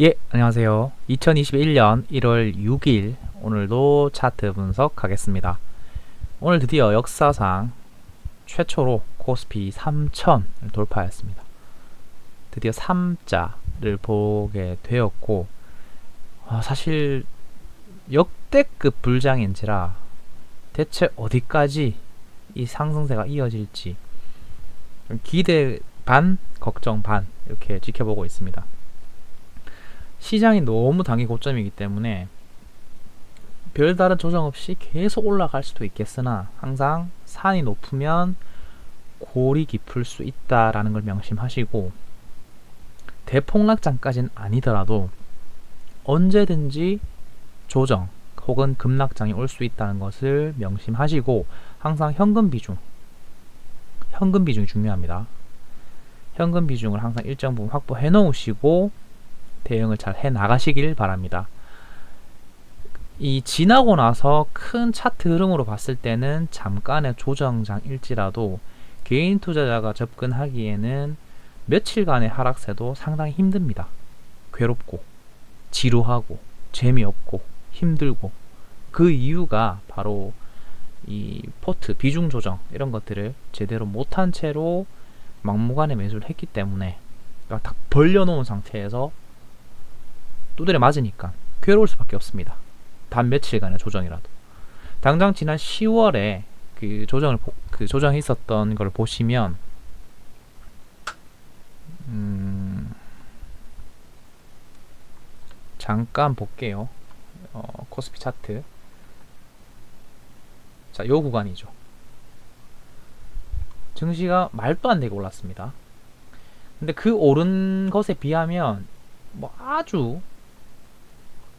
예, 안녕하세요. 2021년 1월 6일 오늘도 차트 분석하겠습니다. 오늘 드디어 역사상 최초로 코스피 3000을 돌파했습니다. 드디어 3자를 보게 되었고 사실 역대급 불장인지라 대체 어디까지 이 상승세가 이어질지 기대 반, 걱정 반 이렇게 지켜보고 있습니다. 시장이 너무 단기 고점이기 때문에 별다른 조정 없이 계속 올라갈 수도 있겠으나 항상 산이 높으면 골이 깊을 수 있다라는 걸 명심하시고, 대폭락장까지는 아니더라도 언제든지 조정 혹은 급락장이 올 수 있다는 것을 명심하시고, 항상 현금 비중이 중요합니다. 현금 비중을 항상 일정 부분 확보해 놓으시고 대응을 잘 해 나가시길 바랍니다. 이 지나고 나서 큰 차트 흐름으로 봤을 때는 잠깐의 조정장일지라도 개인 투자자가 접근하기에는 며칠간의 하락세도 상당히 힘듭니다. 괴롭고 지루하고 재미없고 힘들고, 그 이유가 바로 이 포트 비중 조정 이런 것들을 제대로 못한 채로 막무가내 매수를 했기 때문에, 그러니까 딱 벌려놓은 상태에서 두드려 맞으니까 괴로울 수밖에 없습니다. 단 며칠간의 조정이라도. 당장 지난 10월에 그 조정이 있었던 걸 보시면 잠깐 볼게요. 코스피 차트. 자, 요 구간이죠. 증시가 말도 안 되게 올랐습니다. 근데 그 오른 것에 비하면 뭐 아주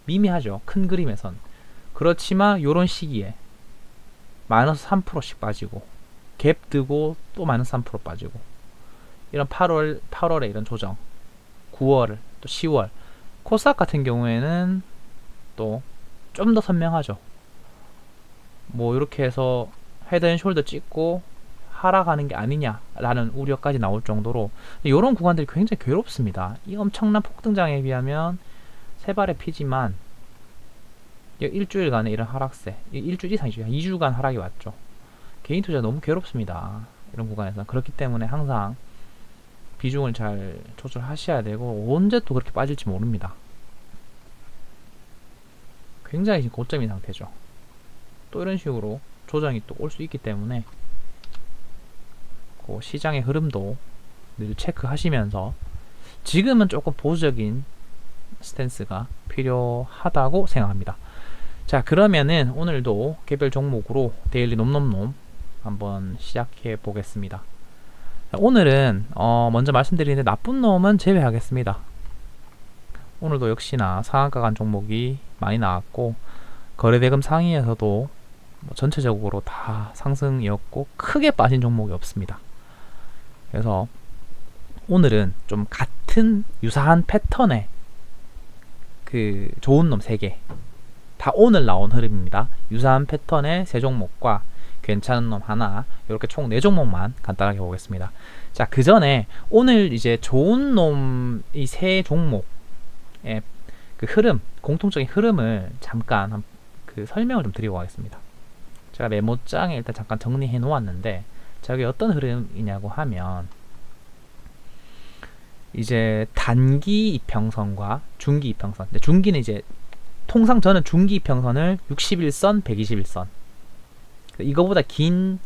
미미하죠. 큰 그림에선. 그렇지만 요런 시기에 마이너스 3%씩 빠지고 갭 뜨고 또 마이너스 3% 빠지고, 이런 8월에 이런 조정, 9월 또 10월, 코스닥 같은 경우에는 또 좀 더 선명하죠. 뭐 이렇게 해서 헤드앤숄더 찍고 하락하는 게 아니냐라는 우려까지 나올 정도로 이런 구간들이 굉장히 괴롭습니다. 이 엄청난 폭등장에 비하면 세 발의 피지만 일주일간의 이런 하락세, 일주일 이상이죠. 2주간 하락이 왔죠. 개인 투자 너무 괴롭습니다. 이런 구간에서. 그렇기 때문에 항상 비중을 잘 조절하셔야 되고, 언제 또 그렇게 빠질지 모릅니다. 굉장히 지금 고점인 상태죠. 또 이런 식으로 조정이 또 올 수 있기 때문에 그 시장의 흐름도 늘 체크하시면서, 지금은 조금 보수적인 스탠스가 필요하다고 생각합니다. 자, 그러면은 오늘도 개별 종목으로 데일리 놈놈놈 한번 시작해 보겠습니다. 자, 오늘은 먼저 말씀드리는데 나쁜 놈은 제외하겠습니다. 오늘도 역시나 상한가 간 종목이 많이 나왔고, 거래대금 상위에서도 전체적으로 다 상승이었고 크게 빠진 종목이 없습니다. 그래서 오늘은 좀 같은 유사한 패턴의 그 좋은 놈 3개, 다 오늘 나온 흐름입니다. 유사한 패턴의 3종목과 괜찮은 놈 하나, 이렇게 총 4종목만 간단하게 보겠습니다. 자, 그 전에 오늘 이제 좋은 놈 이 3종목의 그 흐름, 공통적인 흐름을 잠깐 그 설명을 좀 드리고 가겠습니다. 제가 메모장에 일단 잠깐 정리해 놓았는데, 저게 어떤 흐름이냐고 하면, 이제 단기 이평선과 중기 이평선. 근데 중기는 이제 통상 저는 중기 이평선을 61선, 121선, 이거보다 긴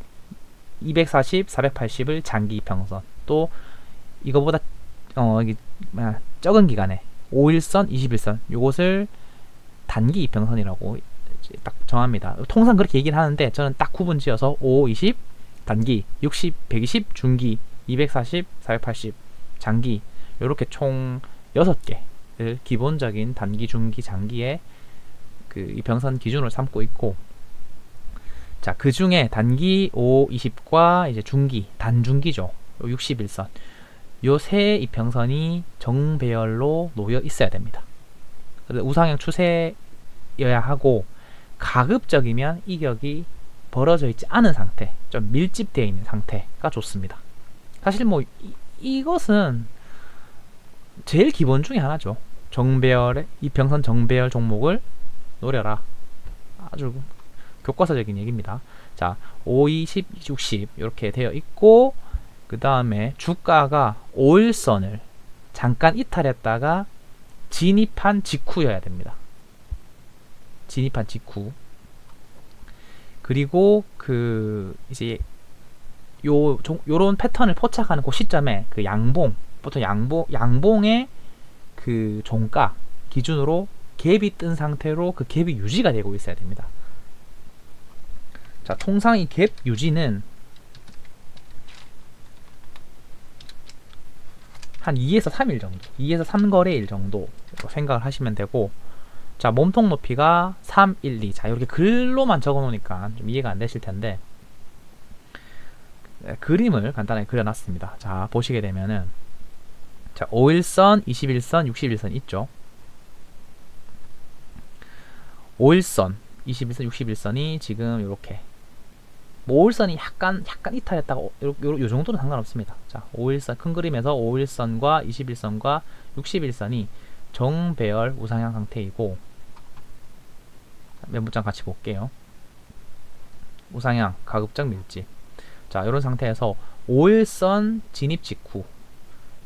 240, 480을 장기 이평선, 또 이거보다 적은 기간에 5일선, 21선, 요것을 단기 이평선이라고 딱 정합니다. 통상 그렇게 얘기를 하는데 저는 딱 구분 지어서 5, 20 단기, 60, 120 중기, 240, 480 장기, 이렇게 총 6개를 기본적인 단기, 중기, 장기의 그 이평선 기준으로 삼고 있고, 자, 그 중에 단기 5, 20과 이제 중기, 단중기죠. 61선. 요 세 이평선이 정배열로 놓여 있어야 됩니다. 우상향 추세여야 하고, 가급적이면 이격이 벌어져 있지 않은 상태, 좀 밀집되어 있는 상태가 좋습니다. 사실 뭐 이것은 제일 기본 중에 하나죠. 정배열의 이평선 정배열 종목을 노려라. 아주 교과서적인 얘기입니다. 자, 5, 20, 60 이렇게 되어 있고, 그 다음에 주가가 5일선을 잠깐 이탈했다가 진입한 직후여야 됩니다. 진입한 직후. 그리고 그 이제 요런 패턴을 포착하는 그 시점에 그 양봉, 보통 양봉의 그 종가 기준으로 갭이 뜬 상태로 그 갭이 유지가 되고 있어야 됩니다. 자, 통상 이 갭 유지는 한 2에서 3일 정도, 2에서 3거래일 정도 생각을 하시면 되고, 자, 몸통 높이가 3, 1, 2. 자, 이렇게 글로만 적어 놓으니까 좀 이해가 안 되실 텐데, 그림을 간단하게 그려놨습니다. 자, 보시게 되면은, 자, 5일선, 21선, 61선 있죠. 5일선, 21선, 61선이 지금 이렇게, 뭐 5일선이 약간 이탈했다가 요 정도는 상관없습니다. 자, 5일선 큰 그림에서 5일선과 21선과 61선이 정배열 우상향 상태이고, 메모장 같이 볼게요. 우상향 가급적 밀집. 자, 이런 상태에서 5일선 진입 직후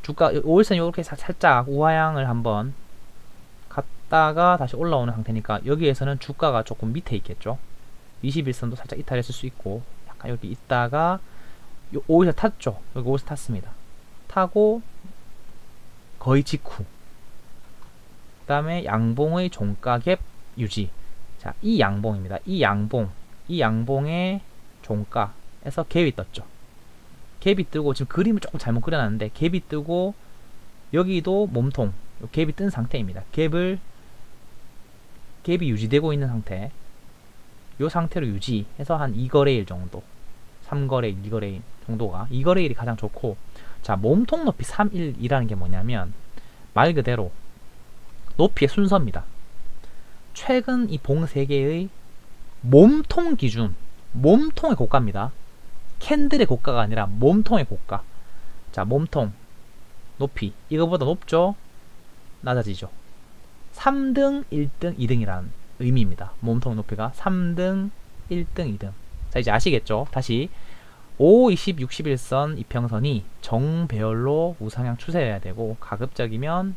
주가 5일선 이렇게 살짝 우하향을 한번 갔다가 다시 올라오는 상태니까 여기에서는 주가가 조금 밑에 있겠죠. 21선도 살짝 이탈했을 수 있고, 약간 여기 있다가 5일선 탔죠. 여기 5일선 탔습니다. 타고 거의 직후, 그 다음에 양봉의 종가 갭 유지. 자, 이 양봉입니다. 이 양봉의 종가에서 갭이 떴죠. 갭이 뜨고, 지금 그림을 조금 잘못 그려놨는데, 갭이 뜨고 여기도 몸통 갭이 뜬 상태입니다. 갭이 유지되고 있는 상태, 이 상태로 유지해서 한 2거래일 정도, 3거래일, 2거래일 정도가, 2거래일이 가장 좋고, 자, 몸통 높이 312라는 게 뭐냐면 말 그대로 높이의 순서입니다. 최근 이 봉 3개의 몸통 기준, 몸통의 고가입니다. 캔들의 고가가 아니라 몸통의 고가. 자, 몸통 높이 이거보다 높죠? 낮아지죠. 3등, 1등, 2등이라는 의미입니다. 몸통 높이가 3등, 1등, 2등. 자, 이제 아시겠죠? 다시 5, 20, 61선 이평선이 정배열로 우상향 추세해야 되고, 가급적이면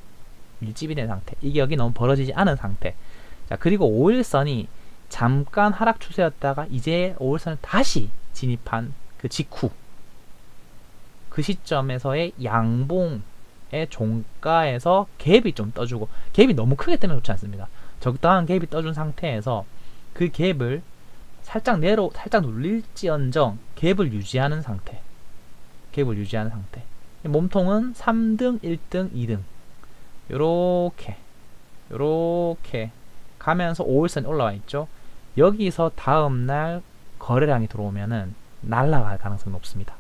밀집이 된 상태, 이게 여기 너무 벌어지지 않은 상태. 자, 그리고 5일선이 잠깐 하락 추세였다가 이제 5일선을 다시 진입한 그 직후, 그 시점에서의 양봉의 종가에서 갭이 좀 떠주고, 갭이 너무 크게 뜨면 좋지 않습니다. 적당한 갭이 떠준 상태에서 그 갭을 살짝 눌릴지언정 갭을 유지하는 상태. 몸통은 3등, 1등, 2등 요렇게 가면서 5일선이 올라와 있죠. 여기서 다음날 거래량이 들어오면은 날아갈 가능성이 높습니다.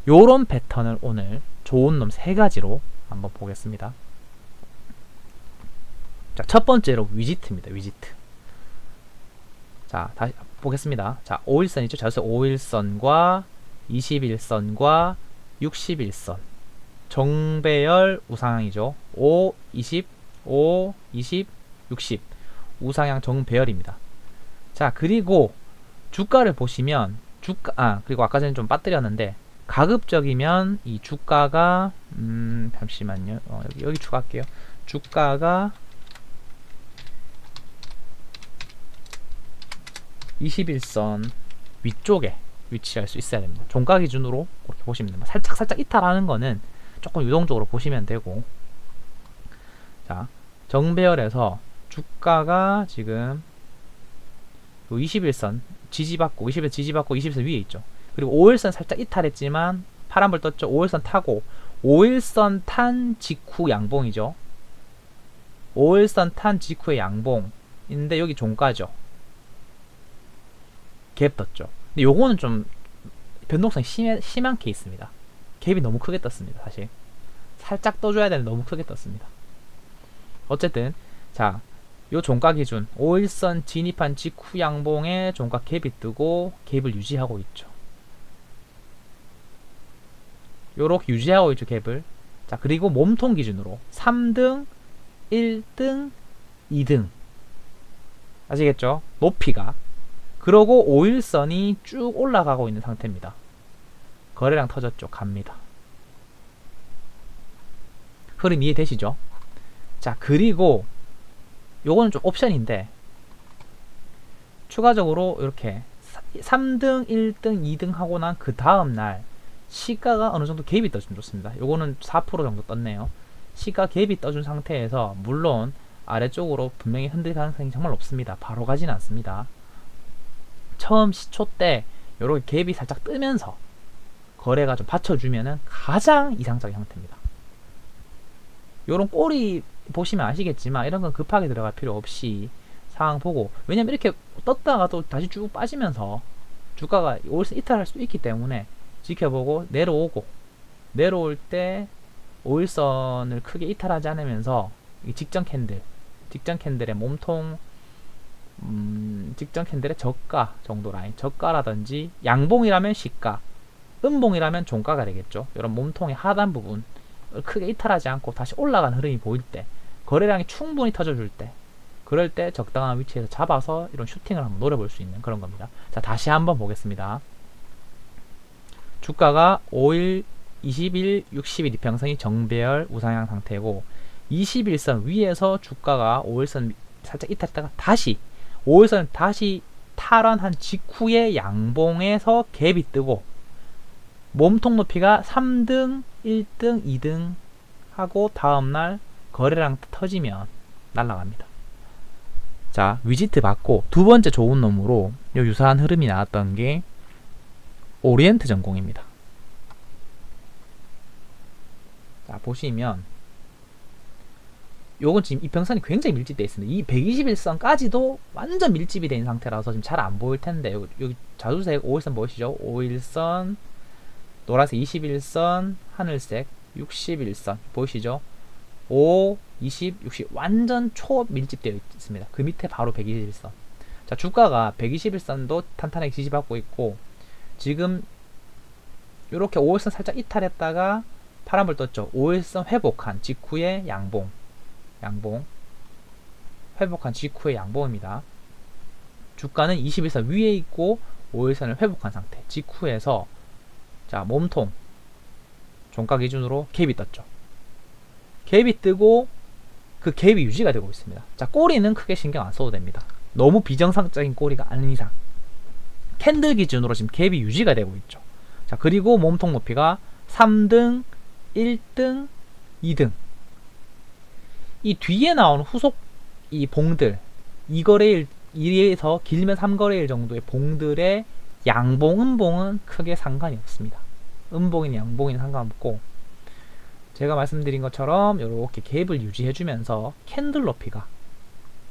요런 패턴을 오늘 좋은 놈 3가지로 한번 보겠습니다. 자, 첫 번째로 위지트입니다. 위지트. 자, 다시 보겠습니다. 자, 5일선 있죠. 자, 5일선과 21선과 61선 정배열 우상향이죠. 5, 20, 5, 20, 60 우상향 정배열입니다. 자, 그리고 주가를 보시면 그리고 아까 전에 좀 빠뜨렸는데, 가급적이면 이 주가가 잠시만요. 여기 추가할게요. 주가가 21선 위쪽에 위치할 수 있어야 됩니다. 종가 기준으로 그렇게 보시면 됩니다. 살짝 이탈하는 거는 조금 유동적으로 보시면 되고, 자, 정배열에서 주가가 지금 21선 지지받고 21선 지지받고 21선 위에 있죠. 그리고 5일선 살짝 이탈했지만 파란불 떴죠. 5일선 타고 5일선 탄 직후 양봉이죠. 5일선 탄 직후의 양봉인데 여기 종가죠. 갭 떴죠. 근데 요거는 좀 변동성이 심한 케이스입니다. 갭이 너무 크게 떴습니다. 사실 살짝 떠줘야 되는데 너무 크게 떴습니다. 어쨌든 자, 요 종가 기준 5일선 진입한 직후 양봉에 종가 갭이 뜨고 갭을 유지하고 있죠. 요렇게 유지하고 있죠, 갭을. 자, 그리고 몸통 기준으로 3등, 1등, 2등. 아시겠죠? 높이가. 그러고 5일선이 쭉 올라가고 있는 상태입니다. 거래량 터졌죠. 갑니다. 흐름 이해되시죠? 자, 그리고 요거는 좀 옵션인데 추가적으로 이렇게 3등, 1등, 2등 하고 난 그 다음날 시가가 어느 정도 갭이 떠주면 좋습니다. 요거는 4% 정도 떴네요. 시가 갭이 떠준 상태에서 물론 아래쪽으로 분명히 흔들 가능성이 정말 높습니다. 바로 가지는 않습니다. 처음 시초 때 요렇게 갭이 살짝 뜨면서 거래가 좀 받쳐주면은 가장 이상적인 형태입니다. 요런 꼬리 보시면 아시겠지만 이런 건 급하게 들어갈 필요 없이 상황 보고, 왜냐면 이렇게 떴다가 또 다시 쭉 빠지면서 주가가 오일선 이탈할 수도 있기 때문에 지켜보고 내려오고, 내려올 때 5일선을 크게 이탈하지 않으면서 직전 캔들의 몸통, 직전 캔들의 저가 정도 라인, 저가라든지 양봉이라면 시가, 음봉이라면 종가가 되겠죠. 이런 몸통의 하단 부분 크게 이탈하지 않고 다시 올라가는 흐름이 보일 때, 거래량이 충분히 터져줄 때, 그럴 때 적당한 위치에서 잡아서 이런 슈팅을 한번 노려볼 수 있는 그런 겁니다. 자, 다시 한번 보겠습니다. 주가가 5일, 20일, 60일 이평선이 정배열 우상향 상태고, 21선 위에서 주가가 5일선 살짝 이탈했다가 다시 5일선 다시 탈환한 직후에 양봉에서 갭이 뜨고, 몸통 높이가 3등, 1등, 2등 하고 다음날 거래량 터지면 날아갑니다. 자, 위지트 받고 두 번째 좋은 놈으로 유사한 흐름이 나왔던 게 오리엔트 전공입니다. 자, 보시면 요건 지금 이평선이 굉장히 밀집되어 있습니다. 이 121선까지도 완전 밀집이 된 상태라서 지금 잘 안 보일 텐데, 여기 자주색 5일선 보이시죠? 5일선, 노란색 21선, 하늘색 61선 보이시죠? 5, 20, 60 완전 초밀집되어 있습니다. 그 밑에 바로 121선. 자, 주가가 121선도 탄탄하게 지지받고 있고, 지금 이렇게 5일선 살짝 이탈했다가 파란불 떴죠. 5일선 회복한 직후의 양봉, 회복한 직후의 양봉입니다. 주가는 21선 위에 있고 5일선을 회복한 상태 직후에서, 자, 몸통 종가 기준으로 갭이 떴죠. 갭이 뜨고 그 갭이 유지가 되고 있습니다. 자, 꼬리는 크게 신경 안 써도 됩니다. 너무 비정상적인 꼬리가 아닌 이상 캔들 기준으로 지금 갭이 유지가 되고 있죠. 자, 그리고 몸통 높이가 3등, 1등, 2등. 이 뒤에 나온 후속 이 봉들, 2거래일, 2에서 길면 3거래일 정도의 봉들의 양봉, 음봉은 크게 상관이 없습니다. 음봉이나 양봉이나 상관없고, 제가 말씀드린 것처럼 이렇게 갭을 유지해주면서 캔들 높이가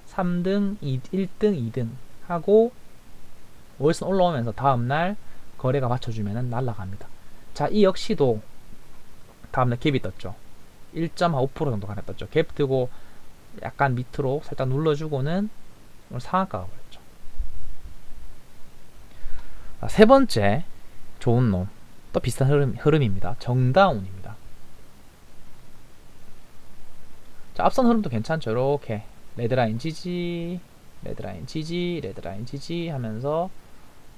3등, 1등, 2등 하고 5일선 올라오면서 다음날 거래가 받쳐주면 날아갑니다. 자, 이 역시도 다음날 갭이 떴죠. 1.5% 정도 가량 떴죠. 갭 뜨고 약간 밑으로 살짝 눌러주고는 상한가가 버렸죠. 세 번째 좋은 놈, 또 비슷한 흐름입니다. 정다운입니다. 자, 앞선 흐름도 괜찮죠. 이렇게 레드라인 지지, 레드라인 지지, 레드라인 지지 하면서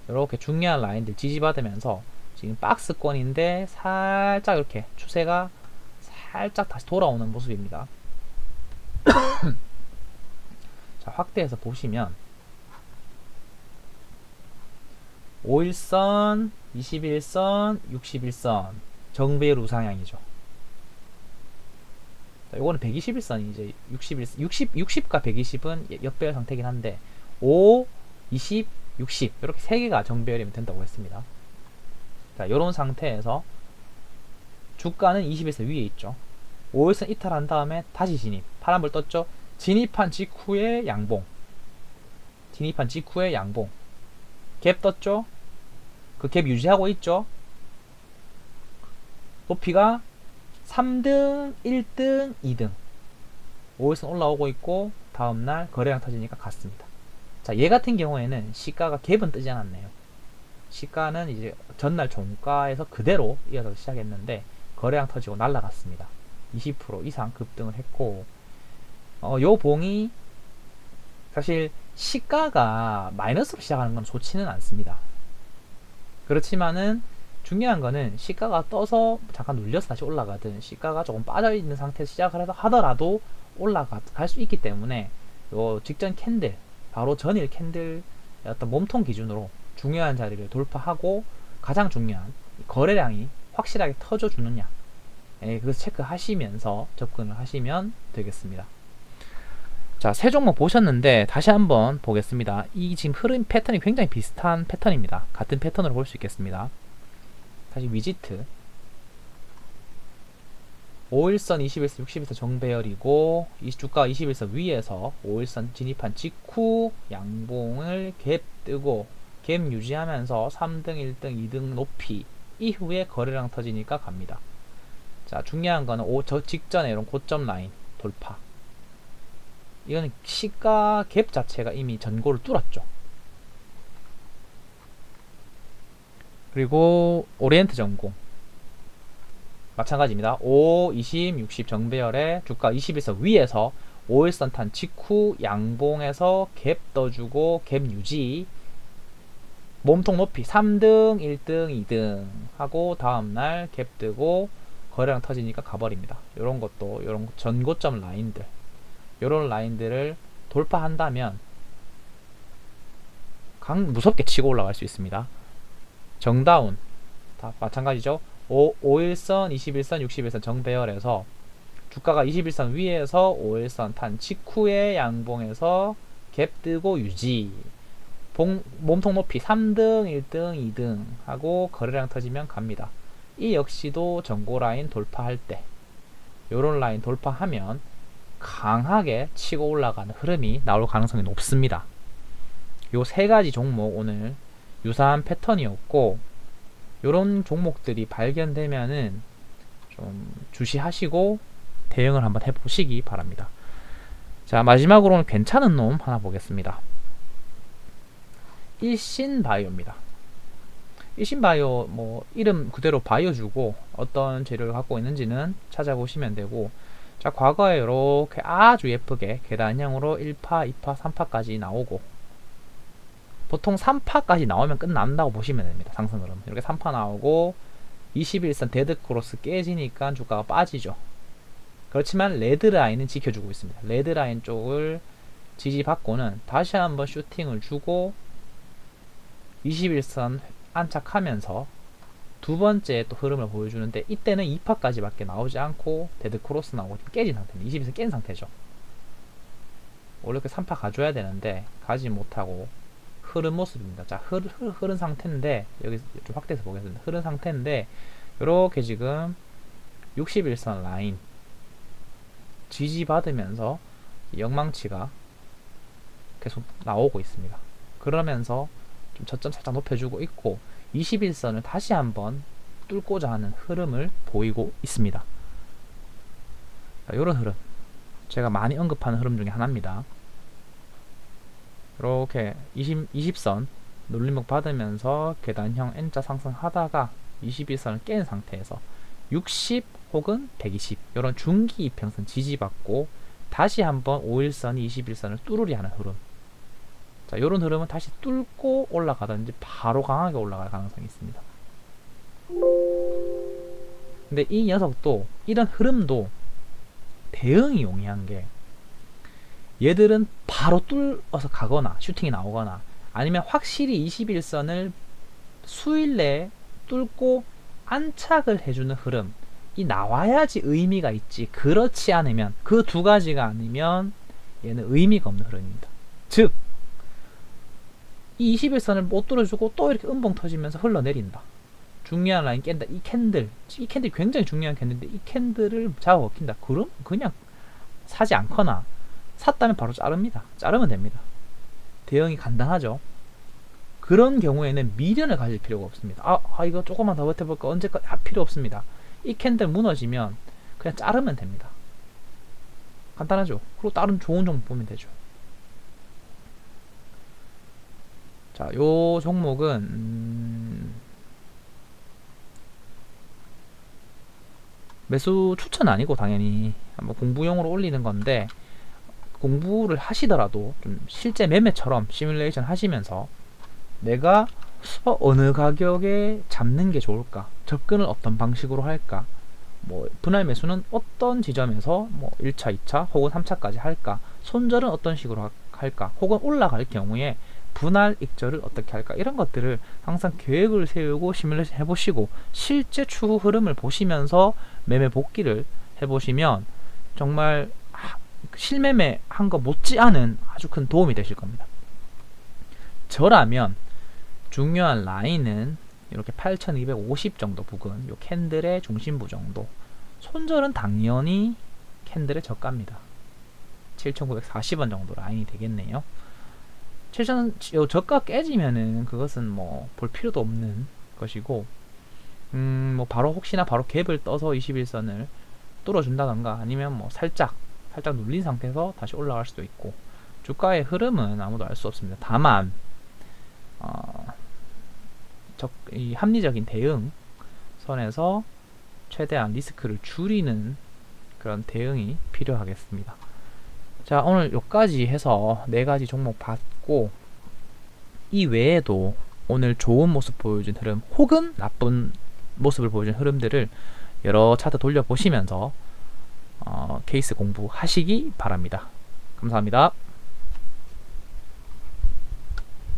이렇게 중요한 라인들 지지받으면서 지금 박스권인데 살짝 이렇게 추세가 살짝 다시 돌아오는 모습입니다. 자, 확대해서 보시면 5일선, 21선, 61선 정배열 우상향이죠. 자, 요거는 121선이 이제 60과 120은 역배열 상태긴 한데 5, 20, 60 이렇게 세 개가 정배열이면 된다고 했습니다. 자, 요런 상태에서 주가는 21선 위에 있죠. 5일선 이탈한 다음에 다시 진입, 파란불 떴죠. 진입한 직후에 양봉, 갭 떴죠. 그 갭 유지하고 있죠. 높이가 3등, 1등, 2등 5일선 올라오고 있고 다음날 거래량 터지니까 갔습니다. 자, 얘 같은 경우에는 시가가 갭은 뜨지 않았네요. 시가는 이제 전날 종가에서 그대로 이어서 시작했는데 거래량 터지고 날라갔습니다. 20% 이상 급등을 했고, 요 봉이 사실 시가가 마이너스로 시작하는 건 좋지는 않습니다. 그렇지만은 중요한 거는 시가가 떠서 잠깐 눌려서 다시 올라가든 시가가 조금 빠져있는 상태에서 시작을 하더라도 올라갈 수 있기 때문에 요 직전 캔들, 바로 전일 캔들 어떤 몸통 기준으로 중요한 자리를 돌파하고 가장 중요한 거래량이 확실하게 터져주느냐, 그것을 체크하시면서 접근을 하시면 되겠습니다. 자, 세 종목 보셨는데 다시 한번 보겠습니다. 이 지금 흐름 패턴이 굉장히 비슷한 패턴입니다. 같은 패턴으로 볼 수 있겠습니다. 다시 위지트 5일선, 21선, 60일선 정배열이고 주가 21선 위에서 5일선 진입한 직후 양봉을 갭 뜨고 갭 유지하면서 3등, 1등, 2등 높이 이후에 거래량 터지니까 갑니다. 자, 중요한 거는 저 직전에 이런 고점 라인 돌파, 이거는 시가 갭 자체가 이미 전고를 뚫었죠. 그리고 오리엔트 전공 마찬가지입니다. 5, 20, 60 정배열에 주가 21선 위에서 5일선 탄 직후 양봉에서 갭 떠주고 갭 유지, 몸통 높이 3등, 1등, 2등 하고 다음날 갭 뜨고 거래량 터지니까 가버립니다. 요런 것도 요런 전고점 라인들, 요런 라인들을 돌파한다면 무섭게 치고 올라갈 수 있습니다. 정다운 다 마찬가지죠. 5일선, 21선, 60일선 정배열에서 주가가 21선 위에서 5일선 탄 직후에 양봉에서 갭 뜨고 유지, 몸통 높이 3등, 1등, 2등 하고 거래량 터지면 갑니다. 이 역시도 전고 라인 돌파할 때 요런 라인 돌파하면 강하게 치고 올라가는 흐름이 나올 가능성이 높습니다. 요 세 가지 종목 오늘 유사한 패턴이었고, 요런 종목들이 발견되면은 좀 주시하시고 대응을 한번 해보시기 바랍니다. 자, 마지막으로는 괜찮은 놈 하나 보겠습니다. 일신바이오입니다. 일신바이오 뭐 이름 그대로 바이오주고 어떤 재료를 갖고 있는지는 찾아보시면 되고, 자, 과거에 이렇게 아주 예쁘게 계단형으로 1파, 2파, 3파까지 나오고, 보통 3파까지 나오면 끝난다고 보시면 됩니다. 상승 흐름 이렇게 3파 나오고 21선 데드크로스 깨지니까 주가가 빠지죠. 그렇지만 레드라인은 지켜주고 있습니다. 레드라인 쪽을 지지받고는 다시 한번 슈팅을 주고 21선 안착하면서 두 번째 또 흐름을 보여주는데, 이때는 2파까지 밖에 나오지 않고 데드크로스 나오고 깨진 상태입니다. 21선 깬 상태죠. 원래 그 3파 가줘야 되는데 가지 못하고 흐른 모습입니다. 자, 흐른 상태인데, 여기 좀 확대해서 보겠습니다. 흐른 상태인데 이렇게 지금 61선 라인 지지받으면서 영망치가 계속 나오고 있습니다. 그러면서 좀 저점 살짝 높여주고 있고 21선을 다시 한번 뚫고자 하는 흐름을 보이고 있습니다. 자, 이런 흐름 제가 많이 언급하는 흐름 중에 하나입니다. 이렇게 20선 눌림목 받으면서 계단형 N자 상승하다가 21선을 깬 상태에서 60 혹은 120 이런 중기 이평선 지지받고 다시 한번 5일선이 21선을 뚫으리 하는 흐름. 자, 이런 흐름은 다시 뚫고 올라가든지 바로 강하게 올라갈 가능성이 있습니다. 근데 이 녀석도 이런 흐름도 대응이 용이한 게, 얘들은 바로 뚫어서 가거나 슈팅이 나오거나 아니면 확실히 21선을 수일 내에 뚫고 안착을 해주는 흐름, 이 나와야지 의미가 있지, 그렇지 않으면 그 두 가지가 아니면 얘는 의미가 없는 흐름입니다. 즉 이 21선을 못 뚫어주고 또 이렇게 음봉 터지면서 흘러내린다, 중요한 라인 깬다, 이 캔들 굉장히 중요한 캔들인데 이 캔들을 잡아먹힌다, 그럼 그냥 사지 않거나 샀다면 바로 자릅니다. 자르면 됩니다. 대응이 간단하죠. 그런 경우에는 미련을 가질 필요가 없습니다. 이거 조금만 더 버텨볼까, 언제까지, 필요 없습니다. 이 캔들 무너지면 그냥 자르면 됩니다. 간단하죠. 그리고 다른 좋은 종목 보면 되죠. 자, 요 종목은 매수 추천 아니고 당연히 한번 공부용으로 올리는 건데, 공부를 하시더라도 좀 실제 매매처럼 시뮬레이션 하시면서 내가 어느 가격에 잡는 게 좋을까, 접근을 어떤 방식으로 할까, 뭐 분할 매수는 어떤 지점에서 뭐 1차, 2차 혹은 3차까지 할까, 손절은 어떤 식으로 할까, 혹은 올라갈 경우에 분할 익절을 어떻게 할까, 이런 것들을 항상 계획을 세우고 시뮬레이션 해보시고 실제 추후 흐름을 보시면서 매매 복귀를 해보시면 정말 실매매 한 거 못지않은 아주 큰 도움이 되실 겁니다. 저라면 중요한 라인은 이렇게 8250 정도 부근, 요 캔들의 중심부 정도. 손절은 당연히 캔들의 저가입니다. 7940원 정도 라인이 되겠네요. 7000, 요 저가 깨지면은 그것은 뭐 볼 필요도 없는 것이고, 뭐 바로 혹시나 바로 갭을 떠서 21선을 뚫어준다던가 아니면 뭐 살짝 눌린 상태에서 다시 올라갈 수도 있고, 주가의 흐름은 아무도 알 수 없습니다. 다만 이 합리적인 대응 선에서 최대한 리스크를 줄이는 그런 대응이 필요하겠습니다. 자, 오늘 여기까지 해서 4가지 종목 봤고, 이 외에도 오늘 좋은 모습 보여준 흐름 혹은 나쁜 모습을 보여준 흐름들을 여러 차트 돌려보시면서 케이스 공부하시기 바랍니다. 감사합니다.